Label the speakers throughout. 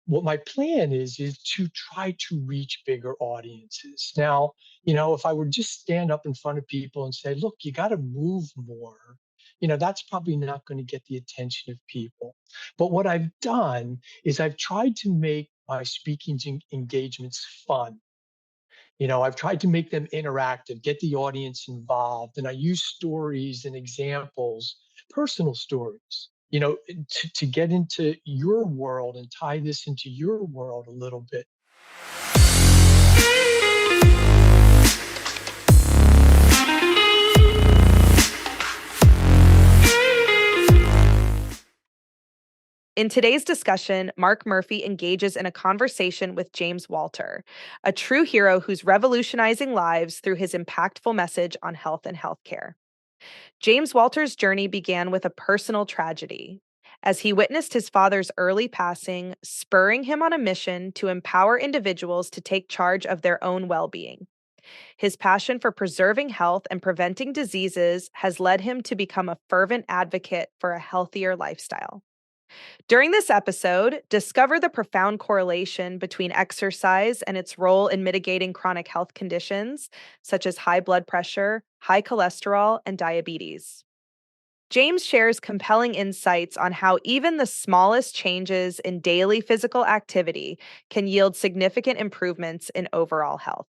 Speaker 1: what my plan is to try to reach bigger audiences. Now, if I would just stand up in front of people and say, look, you got to move more, that's probably not going to get the attention of people. But what I've done is I've tried to make my speaking engagements fun. I've tried to make them interactive, get the audience involved, and I use stories and examples, personal stories, to get into your world and tie this into your world a little bit.
Speaker 2: In today's discussion, Mark Murphy engages in a conversation with James Walter, a true hero who's revolutionizing lives through his impactful message on health and healthcare. James Walter's journey began with a personal tragedy, as he witnessed his father's early passing, spurring him on a mission to empower individuals to take charge of their own well being. His passion for preserving health and preventing diseases has led him to become a fervent advocate for a healthier lifestyle. During this episode, discover the profound correlation between exercise and its role in mitigating chronic health conditions, such as high blood pressure, high cholesterol, and diabetes. James shares compelling insights on how even the smallest changes in daily physical activity can yield significant improvements in overall health.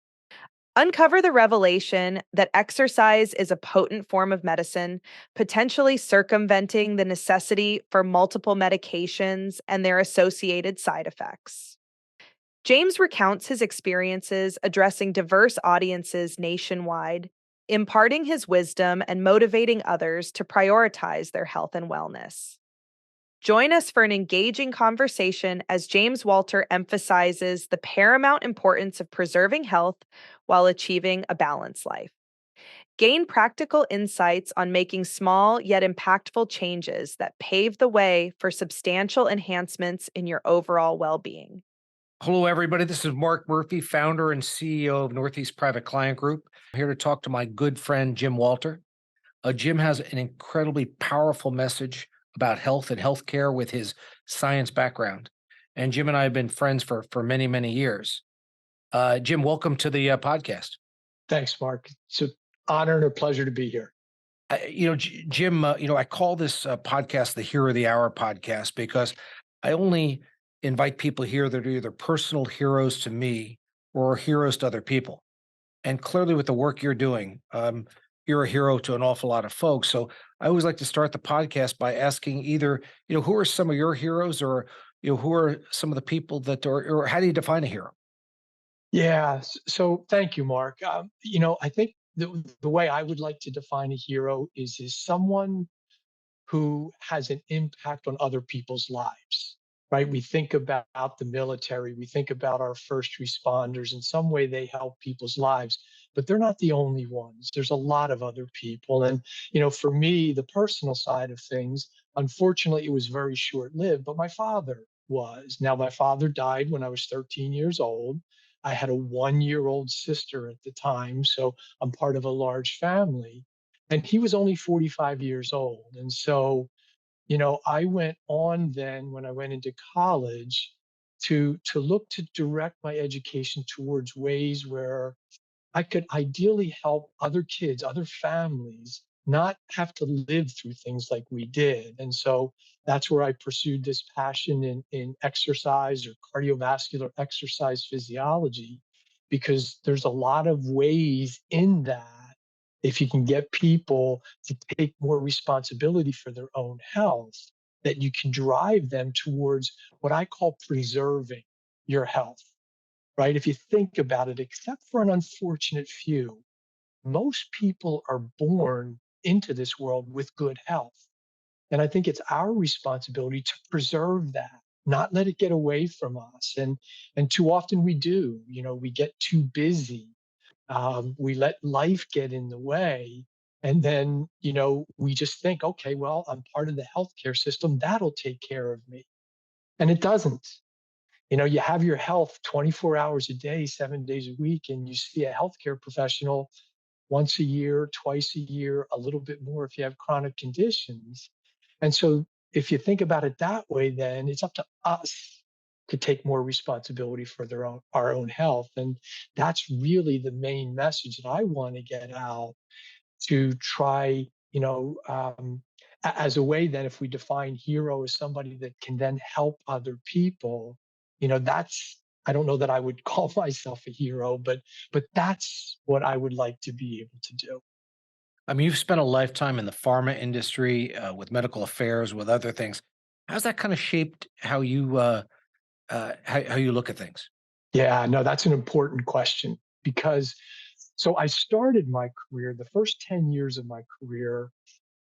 Speaker 2: Uncover the revelation that exercise is a potent form of medicine, potentially circumventing the necessity for multiple medications and their associated side effects. James recounts his experiences addressing diverse audiences nationwide, imparting his wisdom and motivating others to prioritize their health and wellness. Join us for an engaging conversation as James Walter emphasizes the paramount importance of preserving health while achieving a balanced life. Gain practical insights on making small yet impactful changes that pave the way for substantial enhancements in your overall well being.
Speaker 3: Hello, everybody. This is Mark Murphy, founder and CEO of Northeast Private Client Group. I'm here to talk to my good friend, Jim Walter. Jim has an incredibly powerful message about health and healthcare with his science background. And Jim and I have been friends for many, many years. Jim, welcome to the podcast.
Speaker 1: Thanks, Mark. It's an honor and a pleasure to be here.
Speaker 3: Jim, I call this podcast the Hero of the Hour podcast because I only invite people here that are either personal heroes to me or heroes to other people. And clearly, with the work you're doing, you're a hero to an awful lot of folks. So I always like to start the podcast by asking either, who are some of your heroes, or who are some of the people that are, or how do you define a hero?
Speaker 1: Yeah. So thank you, Mark. I think the way I would like to define a hero is someone who has an impact on other people's lives, right? We think about the military, we think about our first responders. In some way, they help people's lives, but they're not the only ones. There's a lot of other people. And, for me, the personal side of things, unfortunately, it was very short lived, but my father was. Now, my father died when I was 13 years old. I had a 1 year old sister at the time. So I'm part of a large family, and he was only 45 years old. And so, I went on then when I went into college to look to direct my education towards ways where I could ideally help other kids, other families not have to live through things like we did. And so that's where I pursued this passion in exercise or cardiovascular exercise physiology, because there's a lot of ways in that, if you can get people to take more responsibility for their own health, that you can drive them towards what I call preserving your health, right? If you think about it, except for an unfortunate few, most people are born into this world with good health. And I think it's our responsibility to preserve that, not let it get away from us. And too often we do. We get too busy. We let life get in the way. And then, we just think, okay, well, I'm part of the healthcare system. That'll take care of me. And it doesn't. You have your health 24 hours a day, 7 days a week, and you see a healthcare professional once a year, twice a year, a little bit more if you have chronic conditions. And so if you think about it that way, then it's up to us to take more responsibility for their own our own health. And that's really the main message that I want to get out to try, as a way then if we define hero as somebody that can then help other people, that's I don't know that I would call myself a hero, but that's what I would like to be able to do.
Speaker 3: I mean, you've spent a lifetime in the pharma industry, with medical affairs, with other things. How's that kind of shaped how you look at things?
Speaker 1: Yeah, no, that's an important question because so I started my career, the first 10 years of my career,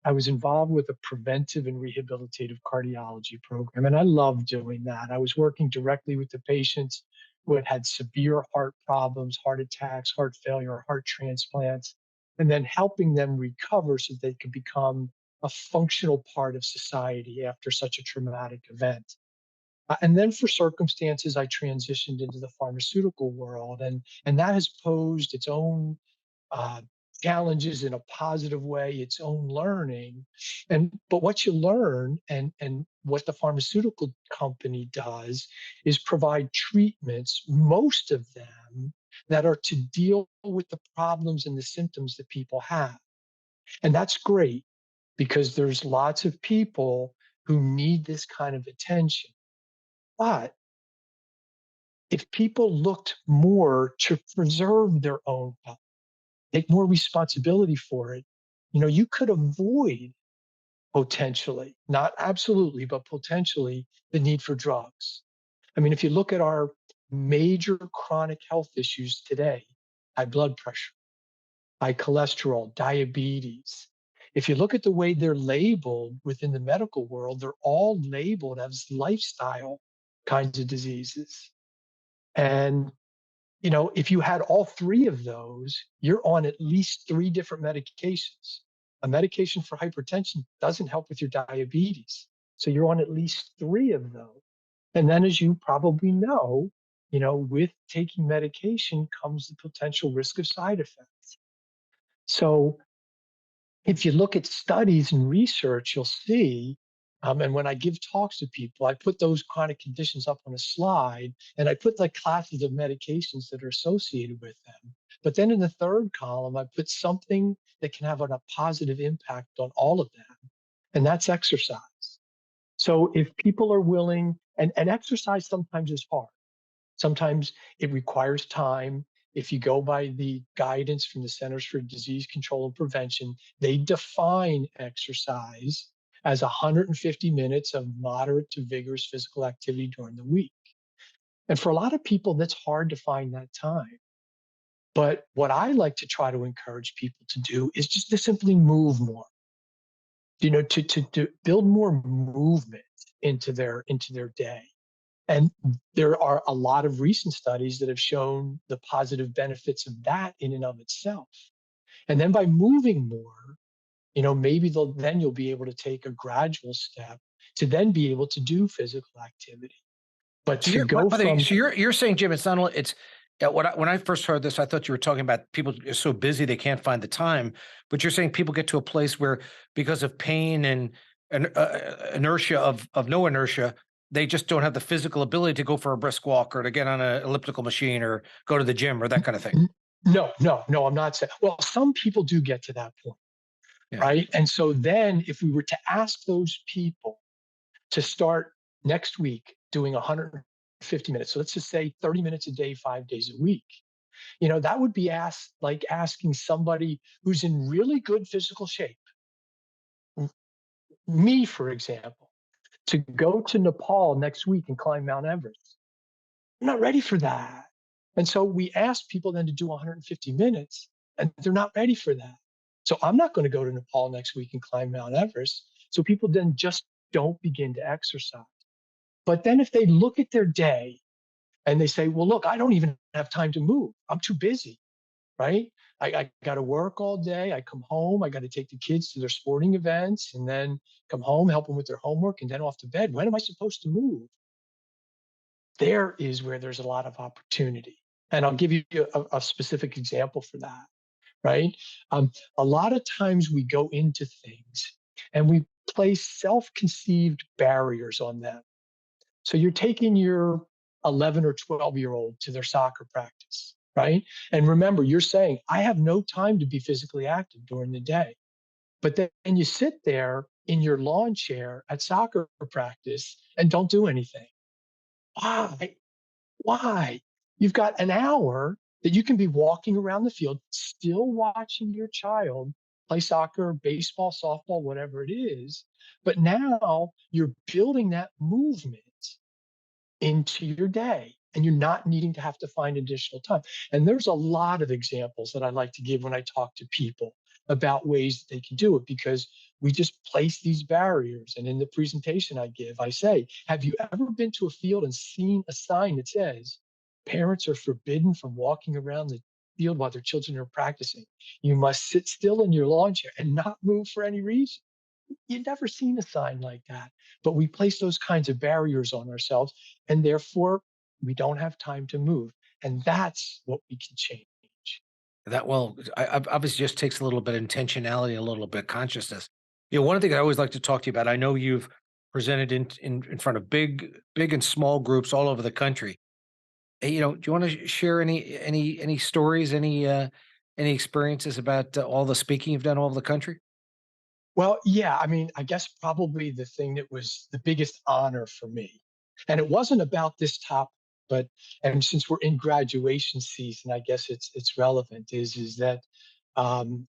Speaker 1: I was involved with a preventive and rehabilitative cardiology program, and I loved doing that. I was working directly with the patients who had had severe heart problems, heart attacks, heart failure, heart transplants, and then helping them recover so they could become a functional part of society after such a traumatic event. And then for circumstances, I transitioned into the pharmaceutical world, and that has posed its own uh, challenges in a positive way, its own learning. And but what you learn and what the pharmaceutical company does is provide treatments, most of them that are to deal with the problems and the symptoms that people have. And that's great because there's lots of people who need this kind of attention. But if people looked more to preserve their own health, take more responsibility for it, you could avoid potentially, not absolutely, but potentially the need for drugs. I mean, if you look at our major chronic health issues today, high blood pressure, high cholesterol, diabetes, if you look at the way they're labeled within the medical world, they're all labeled as lifestyle kinds of diseases. And if you had all three of those, you're on at least three different medications. A medication for hypertension doesn't help with your diabetes. So you're on at least three of those. And then, as you probably know, with taking medication comes the potential risk of side effects. So if you look at studies and research, you'll see, and when I give talks to people, I put those chronic conditions up on a slide and I put the classes of medications that are associated with them. But then in the third column, I put something that can have a positive impact on all of them, and that's exercise. So if people are willing, and exercise sometimes is hard. Sometimes it requires time. If you go by the guidance from the Centers for Disease Control and Prevention, they define exercise as 150 minutes of moderate to vigorous physical activity during the week. And for a lot of people, that's hard to find that time. But what I like to try to encourage people to do is just to simply move more, to build more movement into their day. And there are a lot of recent studies that have shown the positive benefits of that in and of itself. And then by moving more, maybe then you'll be able to take a gradual step to then be able to do physical activity. But
Speaker 3: So
Speaker 1: to
Speaker 3: you're
Speaker 1: go
Speaker 3: by the way,
Speaker 1: from
Speaker 3: so you're saying, Jim, it's not only it's when I first heard this, I thought you were talking about people are so busy they can't find the time. But you're saying people get to a place where because of pain and inertia of no inertia, they just don't have the physical ability to go for a brisk walk or to get on an elliptical machine or go to the gym or that kind of thing.
Speaker 1: no, no, no, I'm not saying. Well, some people do get to that point,
Speaker 3: Yeah.
Speaker 1: right? And so then if we were to ask those people to start next week doing 150 minutes, so let's just say 30 minutes a day, 5 days a week, that would be like asking somebody who's in really good physical shape, me, for example, to go to Nepal next week and climb Mount Everest. I'm not ready for that. And so we ask people then to do 150 minutes, and they're not ready for that. So I'm not going to go to Nepal next week and climb Mount Everest. So people then just don't begin to exercise. But then if they look at their day and they say, well, look, I don't even have time to move. I'm too busy, right? I got to work all day. I come home. I got to take the kids to their sporting events and then come home, help them with their homework, and then off to bed. When am I supposed to move? There is where there's a lot of opportunity. And I'll give you a specific example for that, right? A lot of times we go into things and we place self conceived barriers on them. So you're taking your 11 or 12-year-old to their soccer practice, right? And remember, you're saying, I have no time to be physically active during the day. But then you sit there in your lawn chair at soccer practice and don't do anything. Why? Why? You've got an hour that you can be walking around the field, still watching your child play soccer, baseball, softball, whatever it is. But now you're building that movement into your day and you're not needing to have to find additional time. And there's a lot of examples that I like to give when I talk to people about ways that they can do it because we just place these barriers. And in the presentation I give, I say, have you ever been to a field and seen a sign that says parents are forbidden from walking around the field while their children are practicing? You must sit still in your lawn chair and not move for any reason. You'd never seen a sign like that. But we place those kinds of barriers on ourselves, and therefore we don't have time to move. And that's what we can change.
Speaker 3: That well, obviously just takes a little bit of intentionality, a little bit of consciousness. One of the things I always like to talk to you about, I know you've presented in front of big and small groups all over the country. Do you want to share any stories, any experiences about all the speaking you've done all over the country?
Speaker 1: Well, yeah, I mean, I guess probably the thing that was the biggest honor for me, and it wasn't about this topic, but and since we're in graduation season, I guess it's relevant, is that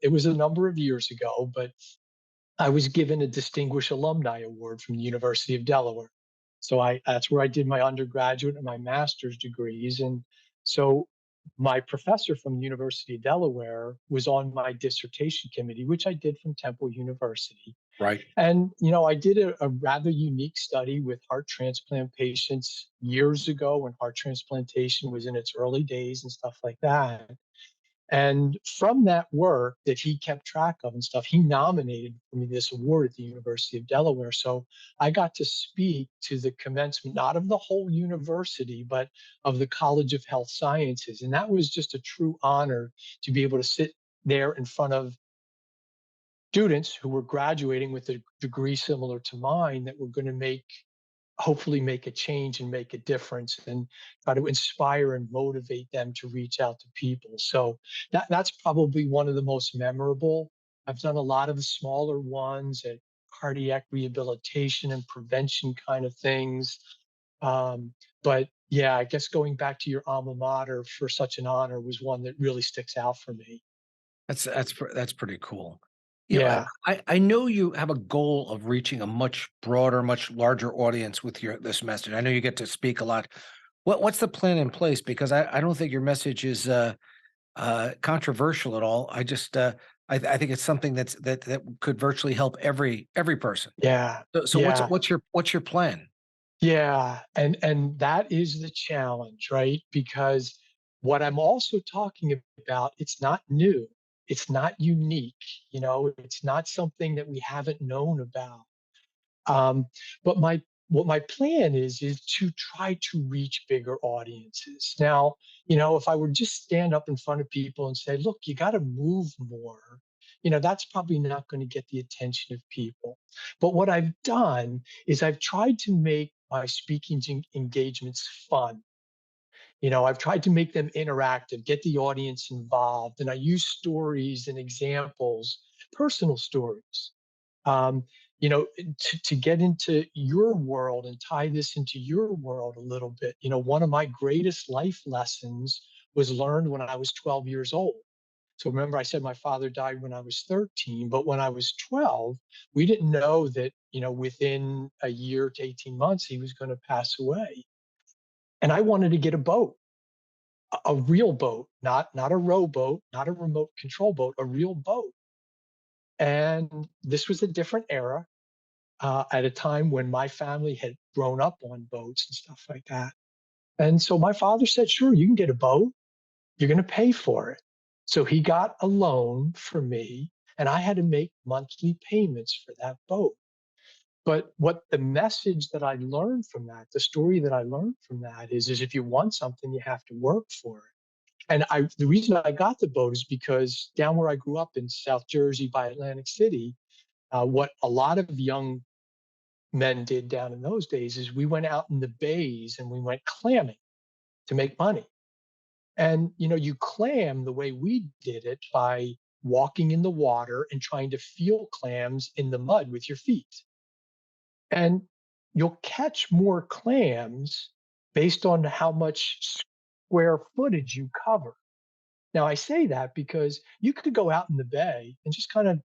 Speaker 1: it was a number of years ago, but I was given a Distinguished Alumni Award from the University of Delaware. So I that's where I did my undergraduate and my master's degrees. And so my professor from the University of Delaware was on my dissertation committee, which I did from Temple University.
Speaker 3: Right.
Speaker 1: And I did a rather unique study with heart transplant patients years ago when heart transplantation was in its early days and stuff like that. And from that work that he kept track of and stuff, he nominated for me this award at the University of Delaware. So I got to speak to the commencement, not of the whole university, but of the College of Health Sciences. And that was just a true honor to be able to sit there in front of students who were graduating with a degree similar to mine that were going to hopefully make a change and make a difference and try to inspire and motivate them to reach out to people. So that's probably one of the most memorable. I've done a lot of the smaller ones at cardiac rehabilitation and prevention kind of things. But yeah, I guess going back to your alma mater for such an honor was one that really sticks out for me.
Speaker 3: That's pretty cool.
Speaker 1: Yeah.
Speaker 3: I know you have a goal of reaching a much broader, much larger audience with your this message. I know you get to speak a lot. What's the plan in place? Because I don't think your message is controversial at all. I think it's something that could virtually help every person.
Speaker 1: Yeah.
Speaker 3: So
Speaker 1: Yeah.
Speaker 3: what's your plan?
Speaker 1: Yeah, and that is the challenge, right? Because what I'm also talking about, it's not new. It's not unique, it's not something that we haven't known about. Um, but what my plan is to try to reach bigger audiences. Now, if I would just stand up in front of people and say, look, you got to move more, that's probably not going to get the attention of people. But what I've done is I've tried to make my speaking engagements fun. I've tried to make them interactive, get the audience involved, and I use stories and examples, personal stories um, to get into your world and tie this into your world a little bit. One of my greatest life lessons was learned when I was 12 years old. So remember, I said my father died when I was 13, but when I was 12, we didn't know that, within a year to 18 months, he was going to pass away. And I wanted to get a boat, a real boat, not a rowboat, not a remote control boat, a real boat. And this was a different era at a time when my family had grown up on boats and stuff like that. And so my father said, sure, you can get a boat. You're going to pay for it. So he got a loan for me, and I had to make monthly payments for that boat. But what the message that I learned from that, the story that I learned from that is if you want something, you have to work for it. And the reason I got the boat is because down where I grew up in South Jersey by Atlantic City, what a lot of young men did down in those days is we went out in the bays and we went clamming. to make money. And, you clam the way we did it by walking in the water and trying to feel clams in the mud with your feet. And you'll catch more clams based on how much square footage you cover. Now, I say that because you could go out in the bay and just kind of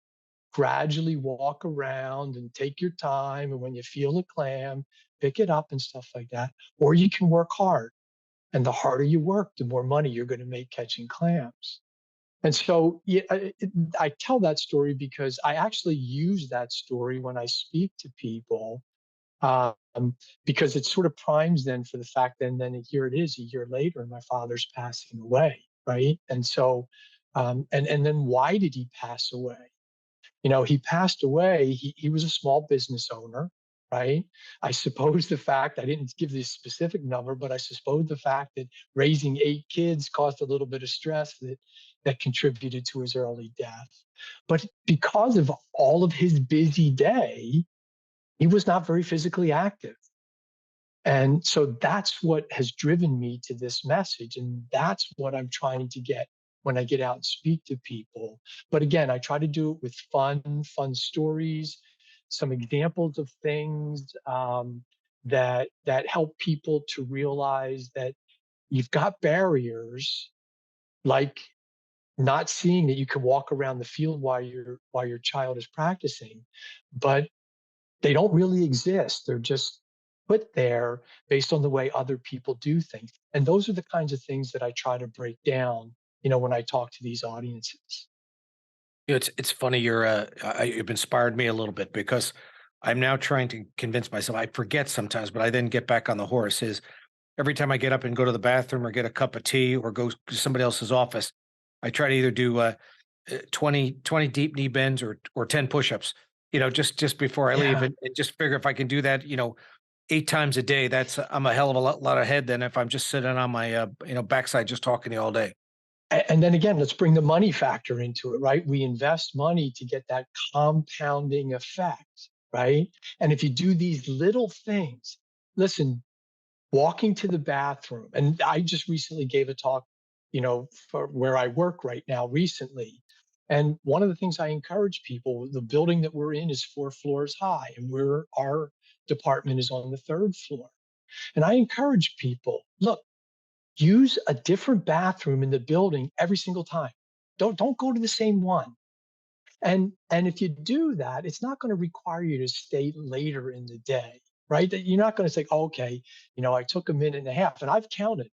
Speaker 1: gradually walk around and take your time. And when you feel a clam, pick it up and stuff like that. Or you can work hard. And the harder you work, the more money you're going to make catching clams. And so yeah, I tell that story because I actually use that story when I speak to people, um, because it sort of primes them for the fact that then here it is a year later and my father's passing away, right? And so, and then why did he pass away? He passed away. He was a small business owner, right? I suppose the fact I didn't give this specific number, but I suppose the fact that raising 8 kids caused a little bit of stress that contributed to his early death. But because of all of his busy day, he was not very physically active. And so that's what has driven me to this message. And that's what I'm trying to get when I get out and speak to people. But again, I try to do it with fun stories, some examples of things that help people to realize that you've got barriers like not seeing that you can walk around the field while your child is practicing, but they don't really exist. They're just put there based on the way other people do things. And those are the kinds of things that I try to break down, when I talk to these audiences.
Speaker 3: It's funny you've inspired me a little bit because I'm now trying to convince myself. I forget sometimes, but I then get back on the horse. Is every time I get up and go to the bathroom or get a cup of tea or go to somebody else's office, I try to either do 20 deep knee bends or 10 push-ups, just before I leave
Speaker 1: Yeah.
Speaker 3: and just figure if I can do that, 8 times a day, I'm a hell of a lot ahead than if I'm just sitting on my backside just talking to you all day.
Speaker 1: And then again, let's bring the money factor into it, right? We invest money to get that compounding effect, right? And if you do these little things, listen, walking to the bathroom, and I just recently gave a talk, for where I work right now recently. And one of the things I encourage people, the building that we're in is 4 floors high, and our department is on the third floor. And I encourage people, look, use a different bathroom in the building every single time. Don't go to the same one. And if you do that, it's not going to require you to stay later in the day, right? That you're not going to say, oh, okay, I took a minute and a half, and I've counted.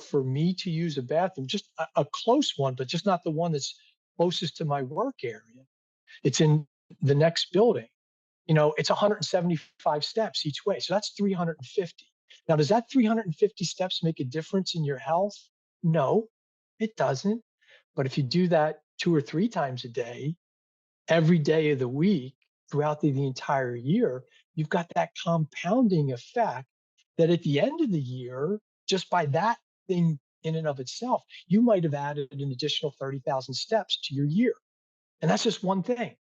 Speaker 1: For me to use a bathroom, just a close one, but just not the one that's closest to my work area. It's in the next building. It's 175 steps each way. So that's 350. Now, does that 350 steps make a difference in your health? No, it doesn't. But if you do that 2 or 3 times a day, every day of the week, throughout the entire year, you've got that compounding effect that at the end of the year, just by that thing in and of itself, you might have added an additional 30,000 steps to your year. And that's just one thing.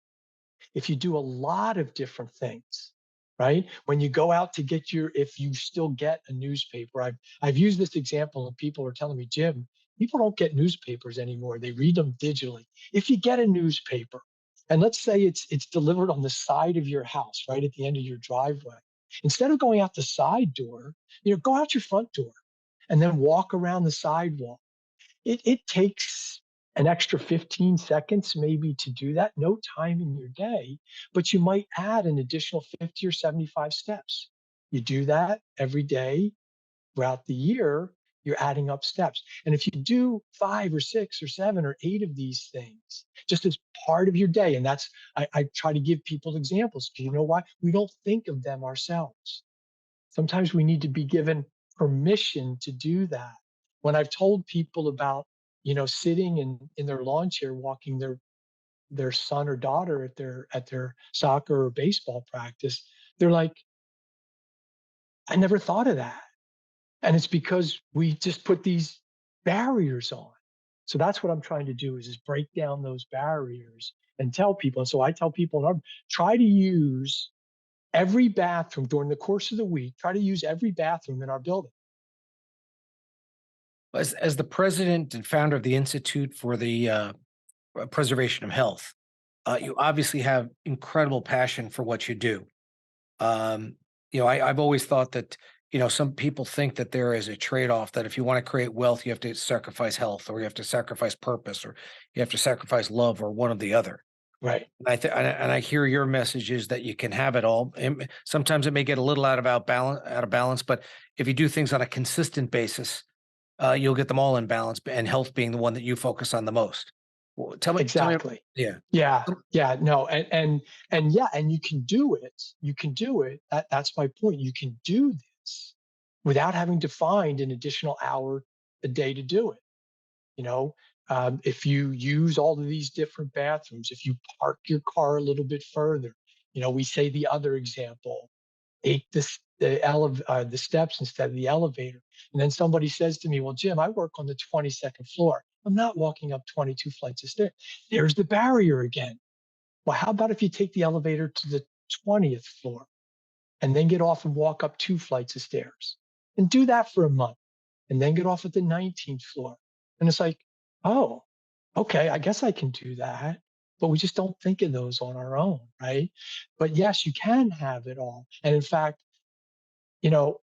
Speaker 1: If you do a lot of different things, right? When you go out to get if you still get a newspaper, I've used this example and people are telling me, Jim, people don't get newspapers anymore. They read them digitally. If you get a newspaper, and let's say it's delivered on the side of your house, right at the end of your driveway, instead of going out the side door, go out your front door and then walk around the sidewalk. It takes an extra 15 seconds maybe to do that, no time in your day, but you might add an additional 50 or 75 steps. You do that every day throughout the year, you're adding up steps. And if you do 5 or 6 or 7 or 8 of these things just as part of your day, and I try to give people examples because you know why? We don't think of them ourselves. Sometimes we need to be given permission to do that. When I've told people about, sitting in their lawn chair watching their son or daughter at their soccer or baseball practice, they're like, I never thought of that. And it's because we just put these barriers on. So that's what I'm trying to do is break down those barriers and tell people. And so I tell people, try to use every bathroom during the course of the week, try to use every bathroom in our building.
Speaker 3: As the president and founder of the Institute for the Preservation of Health, you obviously have incredible passion for what you do. Um, I've always thought that, some people think that there is a trade-off that if you want to create wealth, you have to sacrifice health, or you have to sacrifice purpose, or you have to sacrifice love, or one or the other.
Speaker 1: Right.
Speaker 3: And I hear your message is that you can have it all. And sometimes it may get a little out of balance, but if you do things on a consistent basis, you'll get them all in balance, and health being the one that you focus on the most. Well, tell me,
Speaker 1: Exactly.
Speaker 3: yeah.
Speaker 1: Yeah. Yeah. No. And yeah, and you can do it. You can do it. That's my point. You can do this without having to find an additional hour a day to do it. You know, if you use all of these different bathrooms, if you park your car a little bit further, we say the other example, take the steps instead of the elevator. And then somebody says to me, "Well, Jim, I work on the 22nd floor. I'm not walking up 22 flights of stairs." There's the barrier again. Well, how about if you take the elevator to the 20th floor and then get off and walk up 2 flights of stairs and do that for a month and then get off at the 19th floor? And it's like, oh, okay, I guess I can do that. But we just don't think of those on our own, right? But yes, you can have it all. And in fact, you know,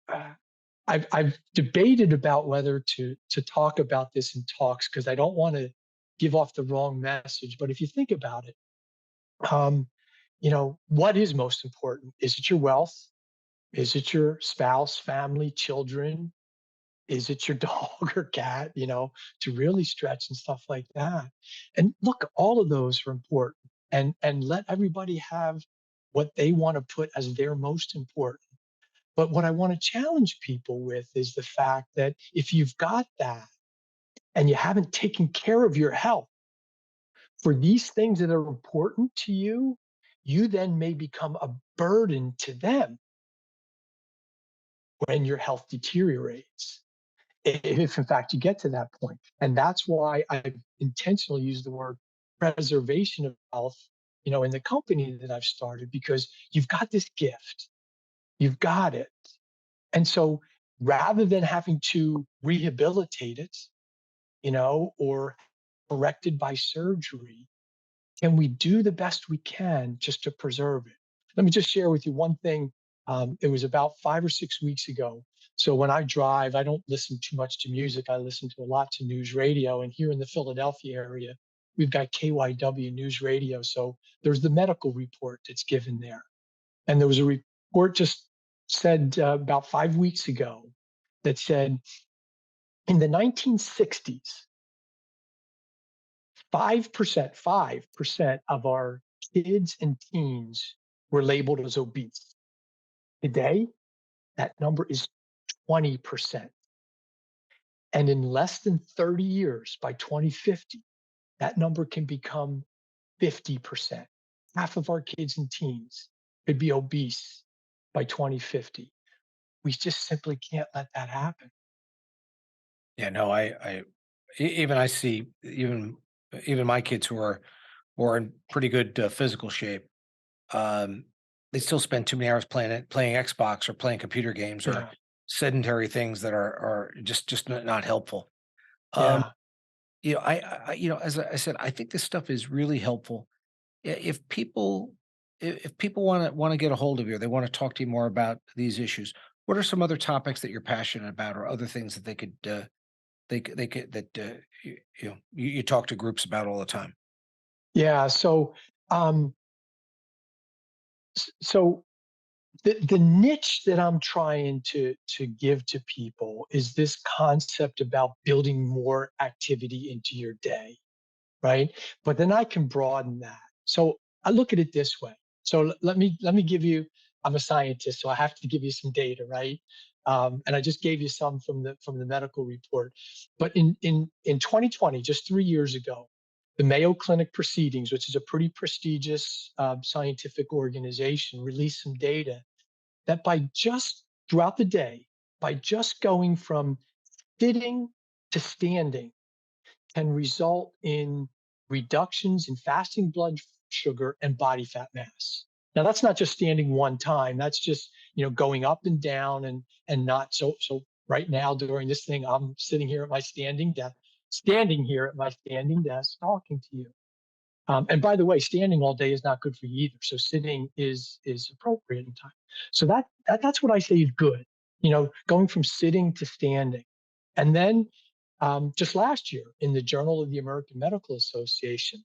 Speaker 1: I've debated about whether to talk about this in talks because I don't want to give off the wrong message. But if you think about it, um, what is most important? Is it your wealth? Is it your spouse, family, children? Is it your dog or cat? To really stretch and stuff like that. And look, all of those are important. And let everybody have what they want to put as their most important. But what I want to challenge people with is the fact that if you've got that and you haven't taken care of your health for these things that are important to you, you then may become a burden to them when your health deteriorates. If in fact you get to that point. And that's why I've intentionally used the word preservation of health, in the company that I've started, because you've got this gift, you've got it. And so rather than having to rehabilitate it, or corrected by surgery, can we do the best we can just to preserve it? Let me just share with you one thing. It was about 5 or 6 weeks ago. So when I drive, I don't listen too much to music. I listen to a lot to news radio. And here in the Philadelphia area, we've got KYW News Radio. So there's the medical report that's given there. And there was a report just said about 5 weeks ago that said in the 1960s, 5% of our kids and teens were labeled as obese. Today, that number is 20%. And in less than 30 years, by 2050, that number can become 50%. Half of our kids and teens could be obese by 2050. We just simply can't let that happen.
Speaker 3: Yeah, no, even I see even my kids who are in pretty good physical shape. Um, they still spend too many hours playing Xbox or playing computer games or
Speaker 1: Yeah.
Speaker 3: sedentary things that are just not helpful. Um,
Speaker 1: Yeah.
Speaker 3: as I said, I think this stuff is really helpful. If people if people want to get a hold of you, they want to talk to you more about these issues. What are some other topics that you're passionate about, or other things that they could that you talk to groups about all the time?
Speaker 1: Yeah. Um, so the niche that I'm trying to give to people is this concept about building more activity into your day, right? But then I can broaden that. So I look at it this way. So let me give you. I'm a scientist, so I have to give you some data, right? And I just gave you some from the medical report. But in 2020, just 3 years ago, the Mayo Clinic Proceedings, which is a pretty prestigious scientific organization, released some data that by just throughout the day, by just going from sitting to standing, can result in reductions in fasting blood sugar and body fat mass. Now that's not just standing one time. That's just going up and down and not so. Right now, during this thing, I'm sitting here at my standing here at my standing desk talking to you. And by the way, standing all day is not good for you either. So sitting is appropriate in time. So that's what I say is good. Going from sitting to standing, and then just last year in the Journal of the American Medical Association,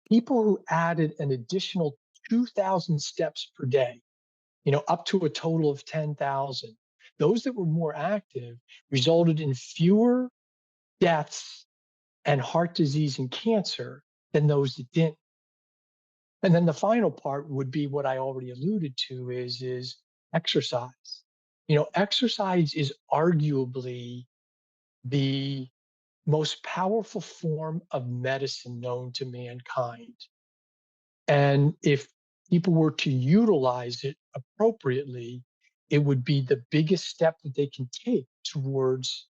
Speaker 1: people who added an additional 2,000 steps per day, up to a total of 10,000. Those that were more active resulted in fewer deaths and heart disease and cancer than those that didn't. And then the final part would be what I already alluded to is exercise. Exercise is arguably the most powerful form of medicine known to mankind. And if people were to utilize it appropriately, it would be the biggest step that they can take towards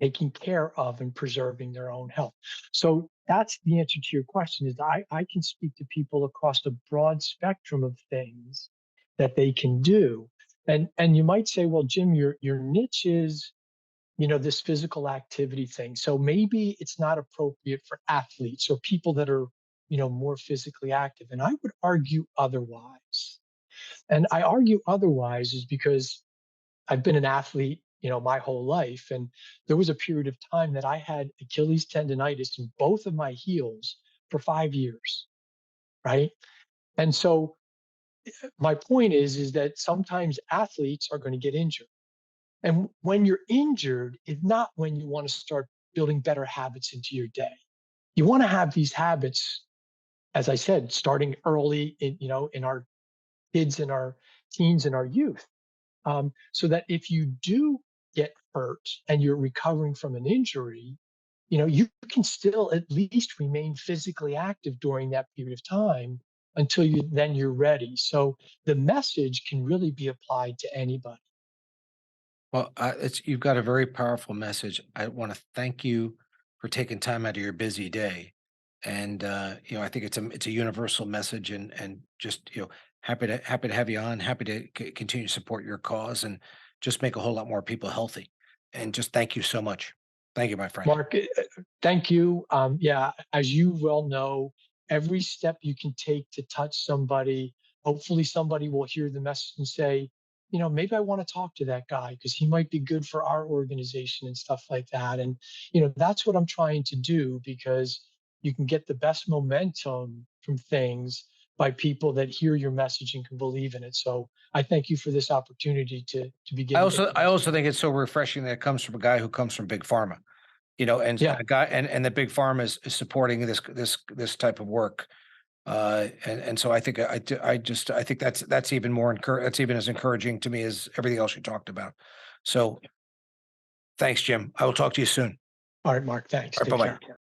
Speaker 1: taking care of and preserving their own health. So that's the answer to your question is I can speak to people across a broad spectrum of things that they can do. And you might say, well, Jim, your niche is, this physical activity thing. So maybe it's not appropriate for athletes or people that are, more physically active. And I would argue otherwise. And I argue otherwise is because I've been an athlete, my whole life. And there was a period of time that I had Achilles tendonitis in both of my heels for 5 years. Right. And so my point is that sometimes athletes are going to get injured. And when you're injured, it's not when you want to start building better habits into your day. You want to have these habits, as I said, starting early in our kids and our teens and our youth. So that if you do get hurt and you're recovering from an injury, you can still at least remain physically active during that period of time until you're ready. So the message can really be applied to anybody.
Speaker 3: Well, you've got a very powerful message. I want to thank you for taking time out of your busy day, and I think it's a universal message, and just happy to have you on. Happy to continue to support your cause, and just make a whole lot more people healthy. And just thank you so much. Thank you, my friend.
Speaker 1: Mark, thank you. Yeah, as you well know, every step you can take to touch somebody, hopefully somebody will hear the message and say, maybe I want to talk to that guy because he might be good for our organization and stuff like that. And, that's what I'm trying to do because you can get the best momentum from things by people that hear your message and can believe in it. So I thank you for this opportunity to be
Speaker 3: I
Speaker 1: giving it.
Speaker 3: also I also think it's so refreshing that it comes from a guy who comes from big pharma. And
Speaker 1: Yeah.
Speaker 3: a guy and the big pharma is supporting this type of work. And so I think I think that's even that's even as encouraging to me as everything else you talked about. So thanks, Jim. I will talk to you soon.
Speaker 1: All right, Mark. Thanks.
Speaker 3: All right,
Speaker 1: Take
Speaker 3: bye bye.
Speaker 1: care.